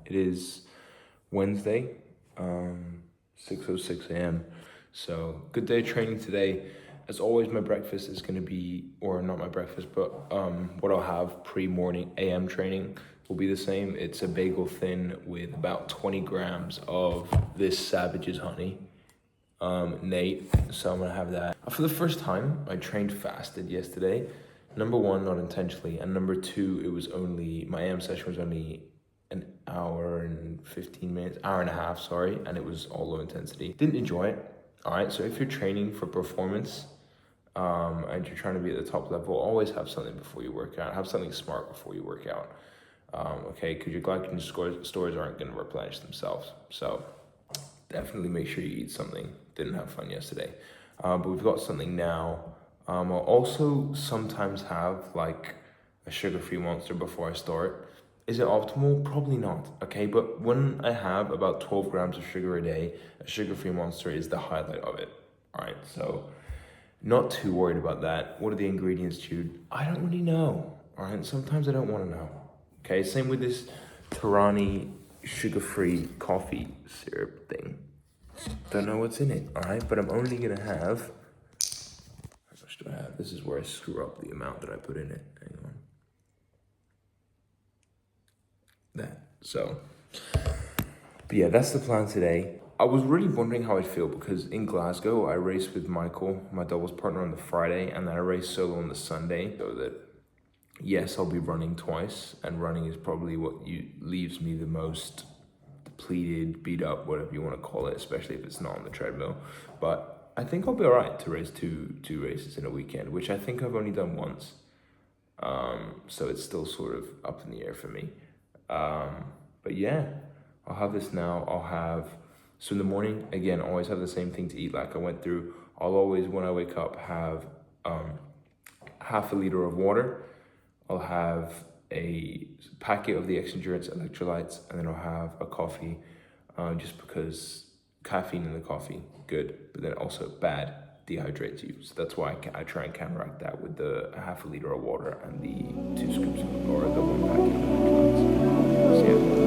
It is Wednesday, 6:06 a.m. So good day of training today. As always, my breakfast is going to be, or not my breakfast, but what I'll have pre-morning AM training will be the same. It's a bagel thin with about 20 grams of this Savage's honey, Nate. So I'm gonna have that. For the first time, I trained fasted yesterday. Number one, not intentionally, and number two, my AM session was only an hour and 15 minutes, hour and a half, sorry, and it was all low intensity. Didn't enjoy it. All right, so if you're training for performance, and you're trying to be at the top level, always have something before you work out. Have something smart before you work out. Okay, because your glycogen stores aren't going to replenish themselves. So definitely make sure you eat something. Didn't have fun yesterday, but we've got something now. I'll also sometimes have like a sugar-free Monster before I start. Is it optimal? Probably not, okay? But when I have about 12 grams of sugar a day, a sugar-free Monster is the highlight of it, all right? So not too worried about that. What are the ingredients, Jude? I don't really know, all right? Sometimes I don't want to know, okay? Same with this Tarani sugar-free coffee syrup thing. Don't know what's in it, all right? But I'm only gonna have, how much do I have? This is where I screw up the amount that I put in it. Hang on. That. So, but yeah, that's the plan today. I was really wondering how I'd feel because in Glasgow, I raced with Michael, my doubles partner, on the Friday, and then I raced solo on the Sunday. So that, yes, I'll be running twice, and running is probably what leaves me the most depleted, beat up, whatever you want to call it, especially if it's not on the treadmill. But I think I'll be all right to race two races in a weekend, which I think I've only done once. So it's still sort of up in the air for me. But yeah, I'll have this now. So in the morning, again, always have the same thing to eat like I went through. I'll always, when I wake up, have half a liter of water. I'll have a packet of the X Endurance electrolytes, and then I'll have a coffee, just because caffeine in the coffee, good, but then also bad, dehydrates you. So that's why I try and counteract that with the half a liter of water and the 2 scoops or the 1 packet of electrolytes. So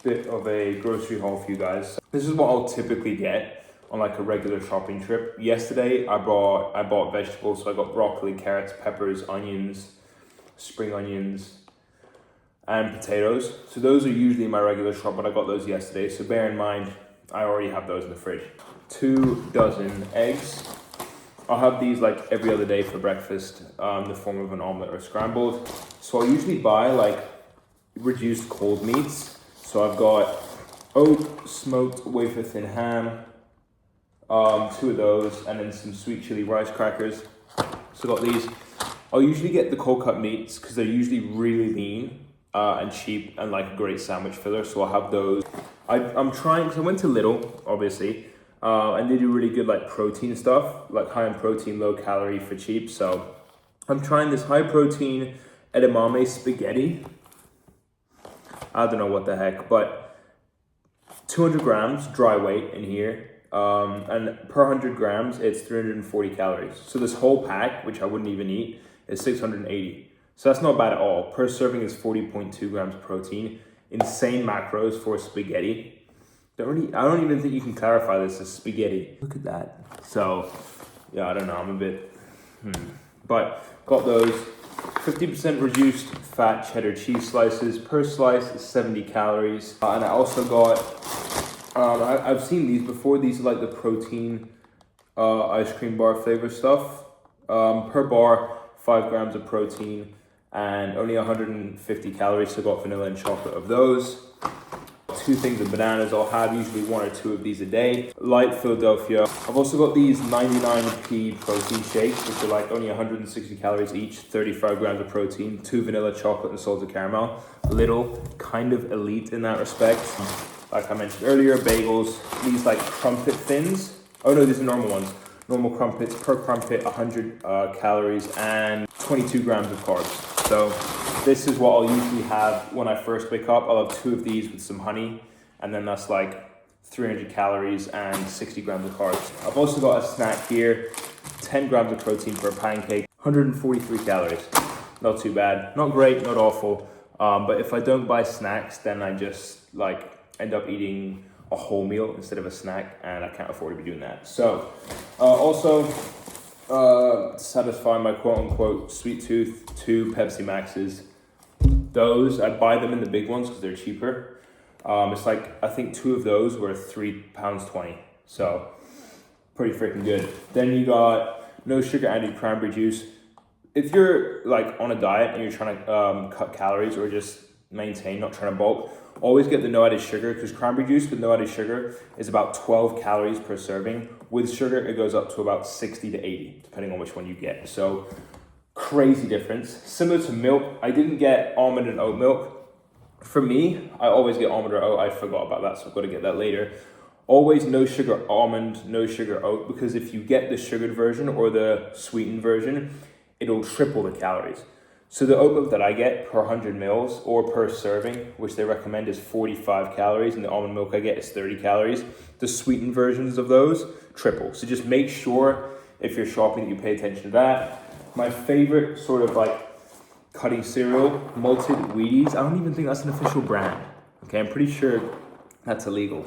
bit of a grocery haul for you guys. This is what I'll typically get on like a regular shopping trip. Yesterday I bought vegetables, so I got broccoli, carrots, peppers, onions, spring onions, and potatoes. So those are usually my regular shop, but I got those yesterday. So bear in mind, I already have those in the fridge. 2 dozen eggs. I'll have these like every other day for breakfast, in the form of an omelet or scrambled. So I'll usually buy like reduced cold meats. So I've got oat smoked wafer thin ham, 2 of those, and then some sweet chili rice crackers. So I got these. I'll usually get the cold cut meats because they're usually really lean and cheap and like a great sandwich filler. So I'll have those. I'm trying, because I went to Lidl, obviously, and they do really good like protein stuff, like high in protein, low calorie for cheap. So I'm trying this high protein edamame spaghetti. I don't know what the heck, but 200 grams dry weight in here. And per 100 grams, it's 340 calories. So this whole pack, which I wouldn't even eat, is 680. So that's not bad at all. Per serving is 40.2 grams protein. Insane macros for spaghetti. I don't even think you can clarify this as spaghetti. Look at that. So, yeah, I don't know. I'm a bit, But got those 50% reduced fat cheddar cheese slices. Per slice is 70 calories. And I also got, I've seen these before. These are like the protein ice cream bar flavor stuff. Per bar, 5 grams of protein and only 150 calories. So I got vanilla and chocolate of those. 2 things of bananas. I'll have usually 1 or 2 of these a day. Light Philadelphia. I've also got these 99p protein shakes, which are like only 160 calories each, 35 grams of protein, 2 vanilla, chocolate, and salted caramel. A little kind of elite in that respect. Like I mentioned earlier, bagels, these like crumpet thins. Oh no, these are normal ones. Normal crumpets, per crumpet 100 calories and 22 grams of carbs. So this is what I'll usually have when I first wake up. I'll have 2 of these with some honey, and then that's like 300 calories and 60 grams of carbs. I've also got a snack here, 10 grams of protein for a pancake, 143 calories. Not too bad, not great, not awful. But if I don't buy snacks, then I just like end up eating a whole meal instead of a snack, and I can't afford to be doing that. So also to satisfy my quote unquote sweet tooth, 2 Pepsi Maxes. Those, I buy them in the big ones because they're cheaper. It's like, I think 2 of those were £3.20. So pretty freaking good. Then you got no sugar added cranberry juice. If you're like on a diet and you're trying to cut calories or just maintain, not trying to bulk, always get the no added sugar, because cranberry juice with no added sugar is about 12 calories per serving. With sugar, it goes up to about 60 to 80, depending on which one you get. So crazy difference. Similar to milk, I didn't get almond and oat milk. For me, I always get almond or oat. I forgot about that, so I've got to get that later. Always no sugar almond, no sugar oat, because if you get the sugared version or the sweetened version, it'll triple the calories. So the oat milk that I get per 100 mils or per serving, which they recommend, is 45 calories, and the almond milk I get is 30 calories. The sweetened versions of those triple. So just make sure if you're shopping that you pay attention to that. My favorite sort of like cutting cereal, malted Wheaties. I don't even think that's an official brand. Okay, I'm pretty sure that's illegal.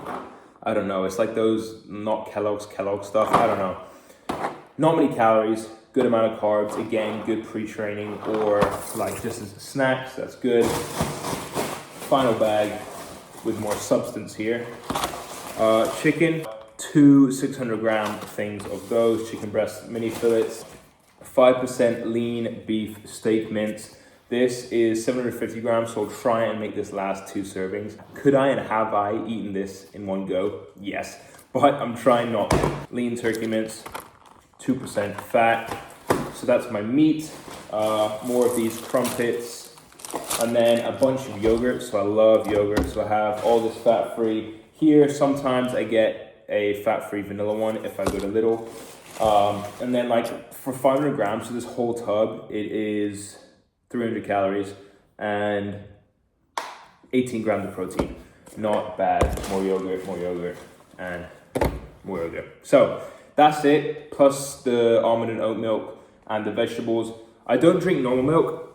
I don't know. It's like those, not Kellogg's stuff. I don't know. Not many calories. Good amount of carbs, again, good pre-training or like just as snacks, that's good. Final bag with more substance here. Chicken, 2 600 gram things of those, chicken breast mini fillets, 5% lean beef steak mince. This is 750 grams, so I'll try and make this last 2 servings. Could I and have I eaten this in one go? Yes, but I'm trying not to. Lean turkey mince, 2% fat. So that's my meat, more of these crumpets, and then a bunch of yogurt. So I love yogurt. So I have all this fat-free here. Sometimes I get a fat-free vanilla one if I go to Lidl. And then like for 500 grams, so this whole tub, it is 300 calories and 18 grams of protein. Not bad. More yogurt, and more yogurt. So that's it, plus the almond and oat milk and the vegetables. I don't drink normal milk.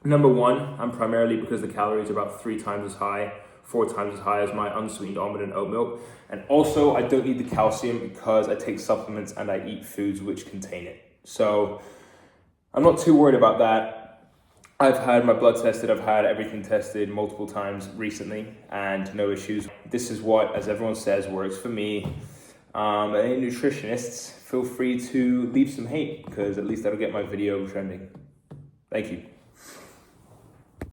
Number one, and primarily because the calories are about 3 times as high 4 times as high as my unsweetened almond and oat milk. And also, I don't need the calcium because I take supplements and I eat foods which contain it. So I'm not too worried about that. I've had my blood tested, I've had everything tested multiple times recently and no issues. This is what, as everyone says, works for me. Any nutritionists, feel free to leave some hate because at least that'll get my video trending. Thank you.